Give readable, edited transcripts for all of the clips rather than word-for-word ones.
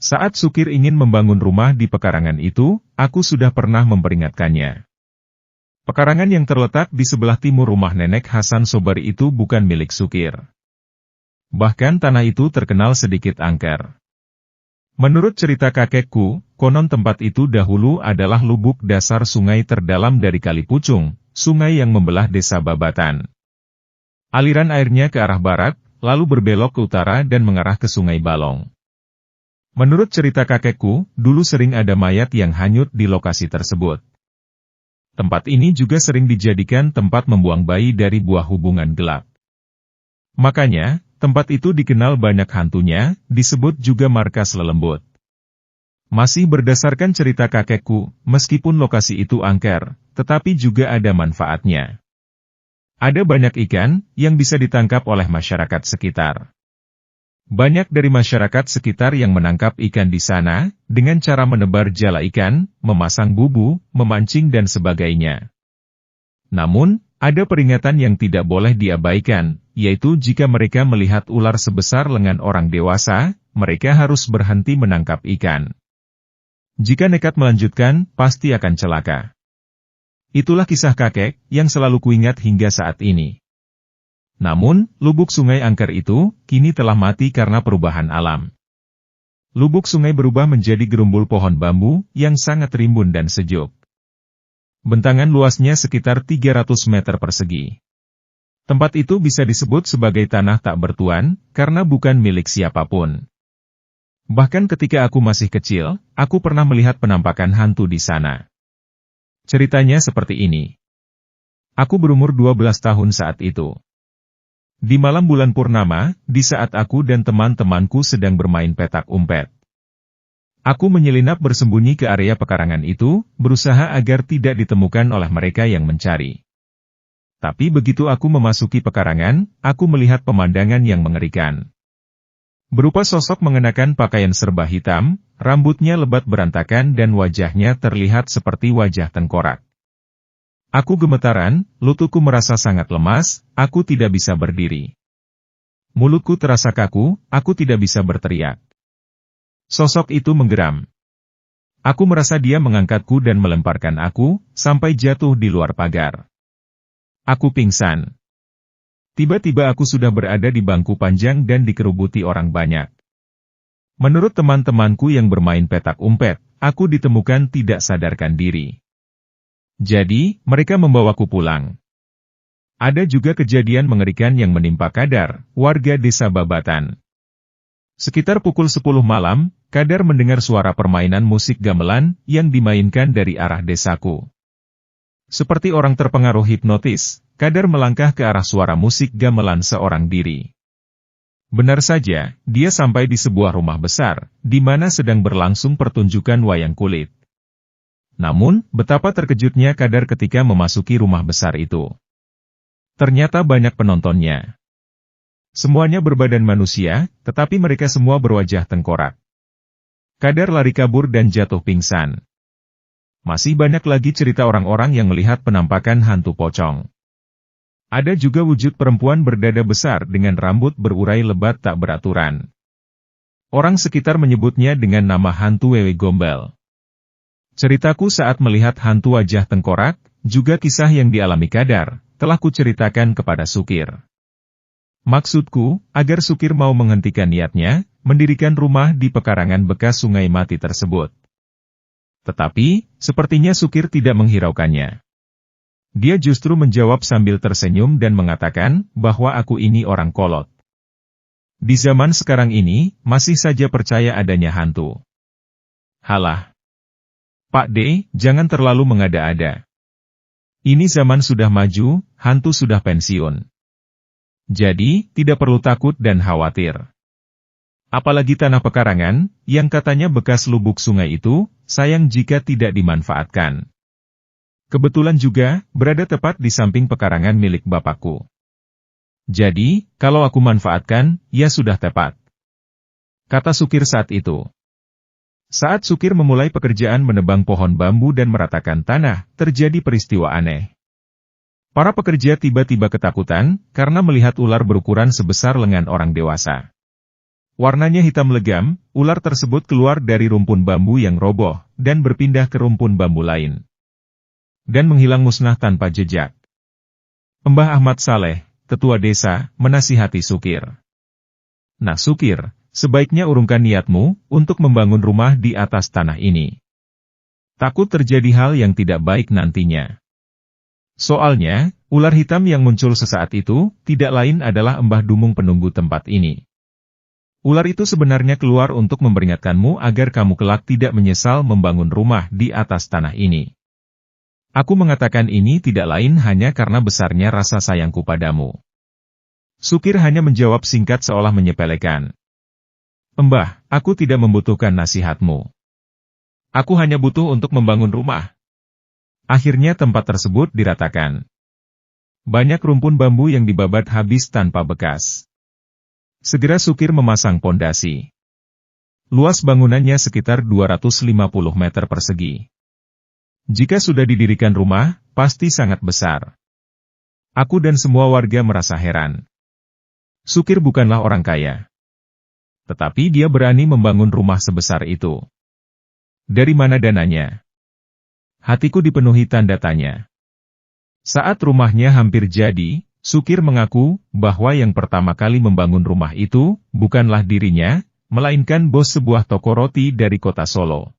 Saat Sukir ingin membangun rumah di pekarangan itu, aku sudah pernah memperingatkannya. Pekarangan yang terletak di sebelah timur rumah Nenek Hasan Sobari itu bukan milik Sukir. Bahkan tanah itu terkenal sedikit angker. Menurut cerita kakekku, konon tempat itu dahulu adalah lubuk dasar sungai terdalam dari Kali Pucung, sungai yang membelah desa Babatan. Aliran airnya ke arah barat, lalu berbelok ke utara dan mengarah ke Sungai Balong. Menurut cerita kakekku, dulu sering ada mayat yang hanyut di lokasi tersebut. Tempat ini juga sering dijadikan tempat membuang bayi dari buah hubungan gelap. Makanya, tempat itu dikenal banyak hantunya, disebut juga markas lelembut. Masih berdasarkan cerita kakekku, meskipun lokasi itu angker, tetapi juga ada manfaatnya. Ada banyak ikan yang bisa ditangkap oleh masyarakat sekitar. Banyak dari masyarakat sekitar yang menangkap ikan di sana, dengan cara menebar jala ikan, memasang bubu, memancing dan sebagainya. Namun, ada peringatan yang tidak boleh diabaikan, yaitu jika mereka melihat ular sebesar lengan orang dewasa, mereka harus berhenti menangkap ikan. Jika nekat melanjutkan, pasti akan celaka. Itulah kisah kakek, yang selalu kuingat hingga saat ini. Namun, lubuk sungai angker itu, kini telah mati karena perubahan alam. Lubuk sungai berubah menjadi gerumbul pohon bambu, yang sangat rimbun dan sejuk. Bentangan luasnya sekitar 300 meter persegi. Tempat itu bisa disebut sebagai tanah tak bertuan, karena bukan milik siapapun. Bahkan ketika aku masih kecil, aku pernah melihat penampakan hantu di sana. Ceritanya seperti ini. Aku berumur 12 tahun saat itu. Di malam bulan purnama, di saat aku dan teman-temanku sedang bermain petak umpet. Aku menyelinap bersembunyi ke area pekarangan itu, berusaha agar tidak ditemukan oleh mereka yang mencari. Tapi begitu aku memasuki pekarangan, aku melihat pemandangan yang mengerikan. Berupa sosok mengenakan pakaian serba hitam, rambutnya lebat berantakan dan wajahnya terlihat seperti wajah tengkorak. Aku gemetaran, lututku merasa sangat lemas, aku tidak bisa berdiri. Mulutku terasa kaku, aku tidak bisa berteriak. Sosok itu menggeram. Aku merasa dia mengangkatku dan melemparkan aku, sampai jatuh di luar pagar. Aku pingsan. Tiba-tiba aku sudah berada di bangku panjang dan dikerubuti orang banyak. Menurut teman-temanku yang bermain petak umpet, aku ditemukan tidak sadarkan diri. Jadi, mereka membawaku pulang. Ada juga kejadian mengerikan yang menimpa Kadar, warga desa Babatan. Sekitar pukul 10 malam, Kadar mendengar suara permainan musik gamelan yang dimainkan dari arah desaku. Seperti orang terpengaruh hipnotis, Kadar melangkah ke arah suara musik gamelan seorang diri. Benar saja, dia sampai di sebuah rumah besar, di mana sedang berlangsung pertunjukan wayang kulit. Namun, betapa terkejutnya Kadar ketika memasuki rumah besar itu. Ternyata banyak penontonnya. Semuanya berbadan manusia, tetapi mereka semua berwajah tengkorak. Kadar lari kabur dan jatuh pingsan. Masih banyak lagi cerita orang-orang yang melihat penampakan hantu pocong. Ada juga wujud perempuan berdada besar dengan rambut berurai lebat tak beraturan. Orang sekitar menyebutnya dengan nama hantu Wewe Gombal. Ceritaku saat melihat hantu wajah tengkorak, juga kisah yang dialami Kadar, telah kuceritakan kepada Sukir. Maksudku, agar Sukir mau menghentikan niatnya, mendirikan rumah di pekarangan bekas sungai mati tersebut. Tetapi, sepertinya Sukir tidak menghiraukannya. Dia justru menjawab sambil tersenyum dan mengatakan, bahwa aku ini orang kolot. Di zaman sekarang ini, masih saja percaya adanya hantu. Halah. Pak D, jangan terlalu mengada-ada. Ini zaman sudah maju, hantu sudah pensiun. Jadi, tidak perlu takut dan khawatir. Apalagi tanah pekarangan, yang katanya bekas lubuk sungai itu, sayang jika tidak dimanfaatkan. Kebetulan juga, berada tepat di samping pekarangan milik bapakku. Jadi, kalau aku manfaatkan, ya sudah tepat. Kata Sukir saat itu. Saat Sukir memulai pekerjaan menebang pohon bambu dan meratakan tanah, terjadi peristiwa aneh. Para pekerja tiba-tiba ketakutan karena melihat ular berukuran sebesar lengan orang dewasa. Warnanya hitam legam, ular tersebut keluar dari rumpun bambu yang roboh dan berpindah ke rumpun bambu lain. Dan menghilang musnah tanpa jejak. Mbah Ahmad Saleh, Ketua Desa, menasihati Sukir. Nah Sukir, sebaiknya urungkan niatmu untuk membangun rumah di atas tanah ini. Takut terjadi hal yang tidak baik nantinya. Soalnya, ular hitam yang muncul sesaat itu, tidak lain adalah Mbah Dumung penunggu tempat ini. Ular itu sebenarnya keluar untuk memperingatkanmu agar kamu kelak tidak menyesal membangun rumah di atas tanah ini. Aku mengatakan ini tidak lain hanya karena besarnya rasa sayangku padamu. Sukir hanya menjawab singkat seolah menyepelekan. Mbah, aku tidak membutuhkan nasihatmu. Aku hanya butuh untuk membangun rumah. Akhirnya tempat tersebut diratakan. Banyak rumpun bambu yang dibabat habis tanpa bekas. Segera Sukir memasang pondasi. Luas bangunannya sekitar 250 meter persegi. Jika sudah didirikan rumah, pasti sangat besar. Aku dan semua warga merasa heran. Sukir bukanlah orang kaya. Tetapi dia berani membangun rumah sebesar itu. Dari mana dananya? Hatiku dipenuhi tanda tanya. Saat rumahnya hampir jadi, Sukir mengaku bahwa yang pertama kali membangun rumah itu bukanlah dirinya, melainkan bos sebuah toko roti dari kota Solo.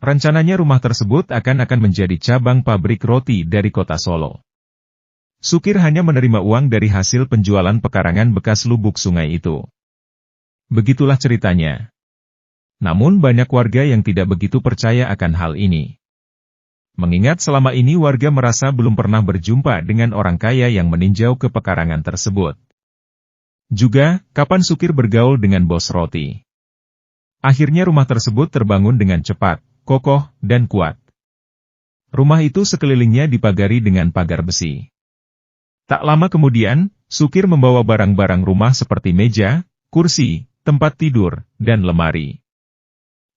Rencananya rumah tersebut akan menjadi cabang pabrik roti dari kota Solo. Sukir hanya menerima uang dari hasil penjualan pekarangan bekas lubuk sungai itu. Begitulah ceritanya. Namun banyak warga yang tidak begitu percaya akan hal ini. Mengingat selama ini warga merasa belum pernah berjumpa dengan orang kaya yang meninjau ke pekarangan tersebut. Juga, kapan Sukir bergaul dengan bos roti. Akhirnya rumah tersebut terbangun dengan cepat, kokoh, dan kuat. Rumah itu sekelilingnya dipagari dengan pagar besi. Tak lama kemudian, Sukir membawa barang-barang rumah seperti meja, kursi, tempat tidur, dan lemari.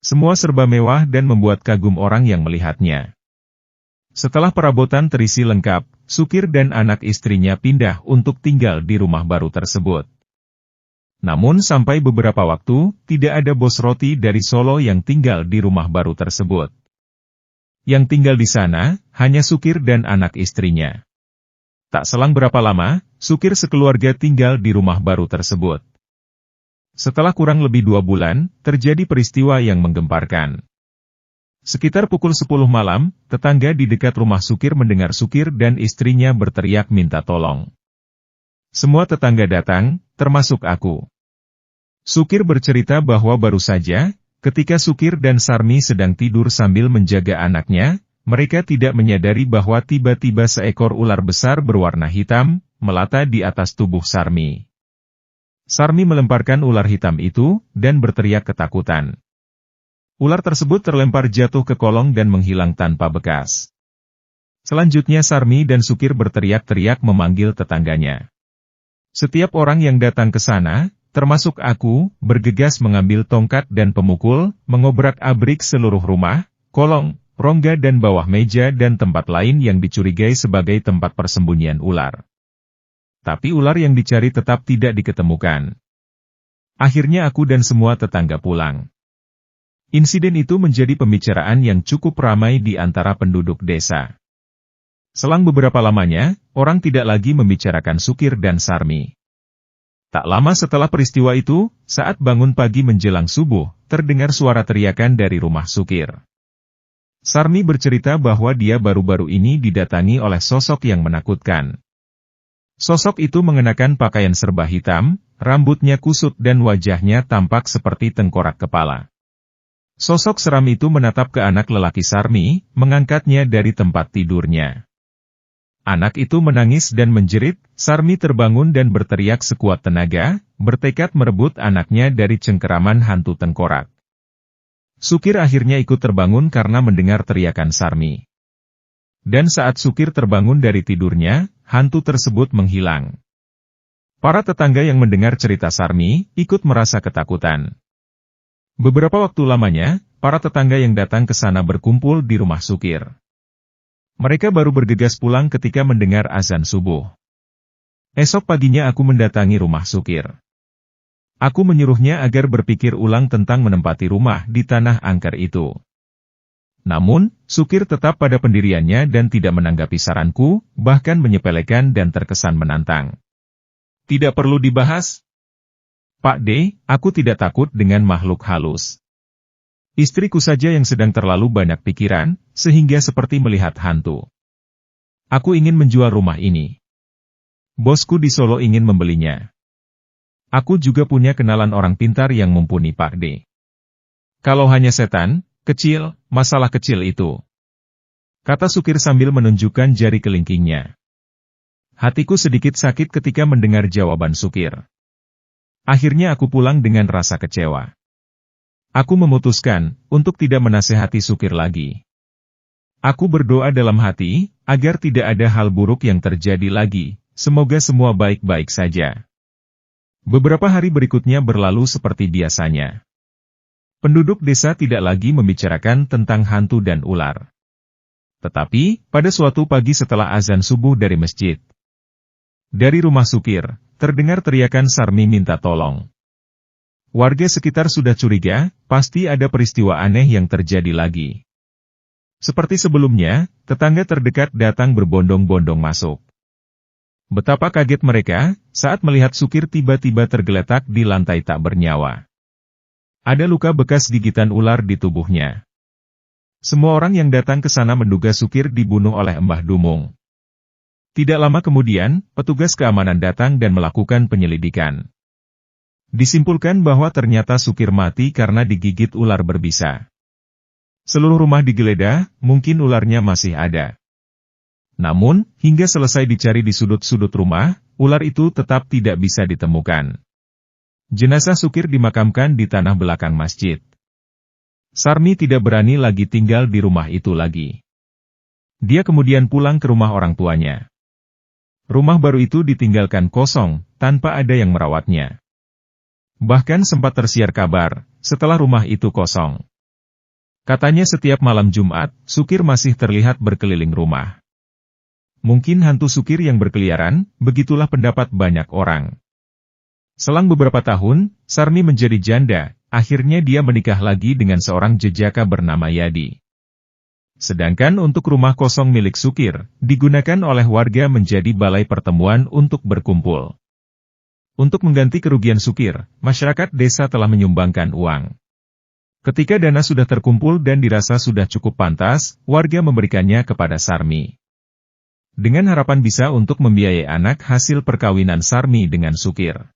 Semua serba mewah dan membuat kagum orang yang melihatnya. Setelah perabotan terisi lengkap, Sukir dan anak istrinya pindah untuk tinggal di rumah baru tersebut. Namun sampai beberapa waktu, tidak ada bos roti dari Solo yang tinggal di rumah baru tersebut. Yang tinggal di sana, hanya Sukir dan anak istrinya. Tak selang berapa lama, Sukir sekeluarga tinggal di rumah baru tersebut. Setelah kurang lebih 2 bulan, terjadi peristiwa yang menggemparkan. Sekitar pukul 10 malam, tetangga di dekat rumah Sukir mendengar Sukir dan istrinya berteriak minta tolong. Semua tetangga datang, termasuk aku. Sukir bercerita bahwa baru saja, ketika Sukir dan Sarmi sedang tidur sambil menjaga anaknya, mereka tidak menyadari bahwa tiba-tiba seekor ular besar berwarna hitam, melata di atas tubuh Sarmi. Sarmi melemparkan ular hitam itu, dan berteriak ketakutan. Ular tersebut terlempar jatuh ke kolong dan menghilang tanpa bekas. Selanjutnya Sarmi dan Sukir berteriak-teriak memanggil tetangganya. Setiap orang yang datang ke sana, termasuk aku, bergegas mengambil tongkat dan pemukul, mengobrak-abrik seluruh rumah, kolong, rongga dan bawah meja dan tempat lain yang dicurigai sebagai tempat persembunyian ular. Tapi ular yang dicari tetap tidak diketemukan. Akhirnya aku dan semua tetangga pulang. Insiden itu menjadi pembicaraan yang cukup ramai di antara penduduk desa. Selang beberapa lamanya, orang tidak lagi membicarakan Sukir dan Sarmi. Tak lama setelah peristiwa itu, saat bangun pagi menjelang subuh, terdengar suara teriakan dari rumah Sukir. Sarmi bercerita bahwa dia baru-baru ini didatangi oleh sosok yang menakutkan. Sosok itu mengenakan pakaian serba hitam, rambutnya kusut dan wajahnya tampak seperti tengkorak kepala. Sosok seram itu menatap ke anak lelaki Sarmi, mengangkatnya dari tempat tidurnya. Anak itu menangis dan menjerit, Sarmi terbangun dan berteriak sekuat tenaga, bertekad merebut anaknya dari cengkeraman hantu tengkorak. Sukir akhirnya ikut terbangun karena mendengar teriakan Sarmi. Dan saat Sukir terbangun dari tidurnya, hantu tersebut menghilang. Para tetangga yang mendengar cerita Sarmi, ikut merasa ketakutan. Beberapa waktu lamanya, para tetangga yang datang ke sana berkumpul di rumah Sukir. Mereka baru bergegas pulang ketika mendengar azan subuh. Esok paginya aku mendatangi rumah Sukir. Aku menyuruhnya agar berpikir ulang tentang menempati rumah di tanah angker itu. Namun, Sukir tetap pada pendiriannya dan tidak menanggapi saranku, bahkan menyepelekan dan terkesan menantang. Tidak perlu dibahas. Pak D, aku tidak takut dengan makhluk halus. Istriku saja yang sedang terlalu banyak pikiran, sehingga seperti melihat hantu. Aku ingin menjual rumah ini. Bosku di Solo ingin membelinya. Aku juga punya kenalan orang pintar yang mumpuni Pak D. Kalau hanya setan, kecil, masalah kecil itu. Kata Sukir sambil menunjukkan jari kelingkingnya. Hatiku sedikit sakit ketika mendengar jawaban Sukir. Akhirnya aku pulang dengan rasa kecewa. Aku memutuskan untuk tidak menasehati Sukir lagi. Aku berdoa dalam hati, agar tidak ada hal buruk yang terjadi lagi, semoga semua baik-baik saja. Beberapa hari berikutnya berlalu seperti biasanya. Penduduk desa tidak lagi membicarakan tentang hantu dan ular. Tetapi, pada suatu pagi setelah azan subuh dari masjid, dari rumah Sukir, terdengar teriakan Sarmi minta tolong. Warga sekitar sudah curiga, pasti ada peristiwa aneh yang terjadi lagi. Seperti sebelumnya, tetangga terdekat datang berbondong-bondong masuk. Betapa kaget mereka, saat melihat Sukir tiba-tiba tergeletak di lantai tak bernyawa. Ada luka bekas gigitan ular di tubuhnya. Semua orang yang datang ke sana menduga Sukir dibunuh oleh Mbah Dumung. Tidak lama kemudian, petugas keamanan datang dan melakukan penyelidikan. Disimpulkan bahwa ternyata Sukir mati karena digigit ular berbisa. Seluruh rumah digeledah, mungkin ularnya masih ada. Namun, hingga selesai dicari di sudut-sudut rumah, ular itu tetap tidak bisa ditemukan. Jenazah Sukir dimakamkan di tanah belakang masjid. Sarmi tidak berani lagi tinggal di rumah itu lagi. Dia kemudian pulang ke rumah orang tuanya. Rumah baru itu ditinggalkan kosong, tanpa ada yang merawatnya. Bahkan sempat tersiar kabar, setelah rumah itu kosong. Katanya setiap malam Jumat, Sukir masih terlihat berkeliling rumah. Mungkin hantu Sukir yang berkeliaran, begitulah pendapat banyak orang. Selang beberapa tahun, Sarmi menjadi janda, akhirnya dia menikah lagi dengan seorang jejaka bernama Yadi. Sedangkan untuk rumah kosong milik Sukir, digunakan oleh warga menjadi balai pertemuan untuk berkumpul. Untuk mengganti kerugian Sukir, masyarakat desa telah menyumbangkan uang. Ketika dana sudah terkumpul dan dirasa sudah cukup pantas, warga memberikannya kepada Sarmi. Dengan harapan bisa untuk membiayai anak hasil perkawinan Sarmi dengan Sukir.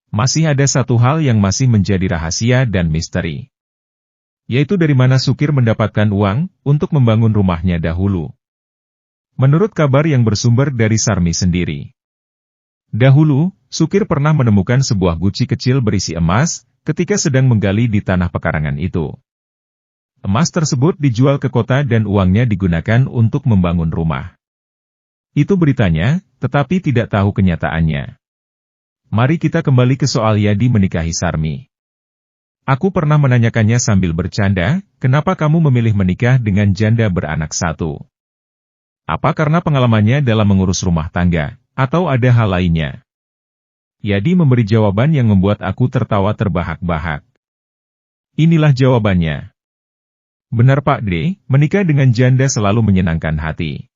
Masih ada satu hal yang masih menjadi rahasia dan misteri. Yaitu dari mana Sukir mendapatkan uang untuk membangun rumahnya dahulu. Menurut kabar yang bersumber dari Sarmi sendiri. Dahulu, Sukir pernah menemukan sebuah guci kecil berisi emas, ketika sedang menggali di tanah pekarangan itu. Emas tersebut dijual ke kota dan uangnya digunakan untuk membangun rumah. Itu beritanya, tetapi tidak tahu kenyataannya. Mari kita kembali ke soal Yadi menikahi Sarmi. Aku pernah menanyakannya sambil bercanda, kenapa kamu memilih menikah dengan janda beranak satu? Apa karena pengalamannya dalam mengurus rumah tangga, atau ada hal lainnya? Yadi memberi jawaban yang membuat aku tertawa terbahak-bahak. Inilah jawabannya. Benar Pak D, menikah dengan janda selalu menyenangkan hati.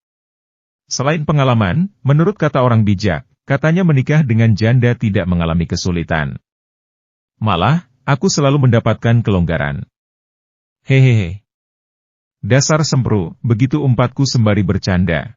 Selain pengalaman, menurut kata orang bijak, katanya menikah dengan janda tidak mengalami kesulitan. Malah, aku selalu mendapatkan kelonggaran. Hehehe. Dasar sempru, begitu umpatku sembari bercanda.